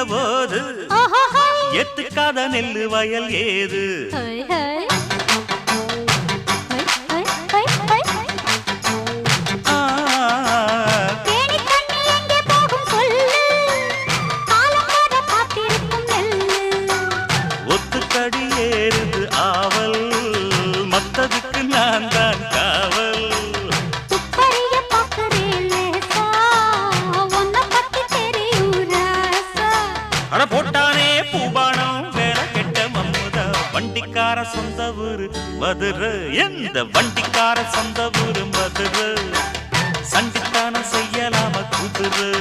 போது எத்துக்காத நெல்லு வயல் ஏது ஒத்துக்கடி ஏறுது ஆவல் மத்ததுக்கு நான் தான் காவல் அட போட்டானே பூபானம் வேற கெட்ட மம்முதா வண்டிக்கார சொந்த ஊரு மதுரை எந்த வண்டிக்கார சொந்த ஊரு மதுரை சண்டித்தானம் செய்யலாம குதிரை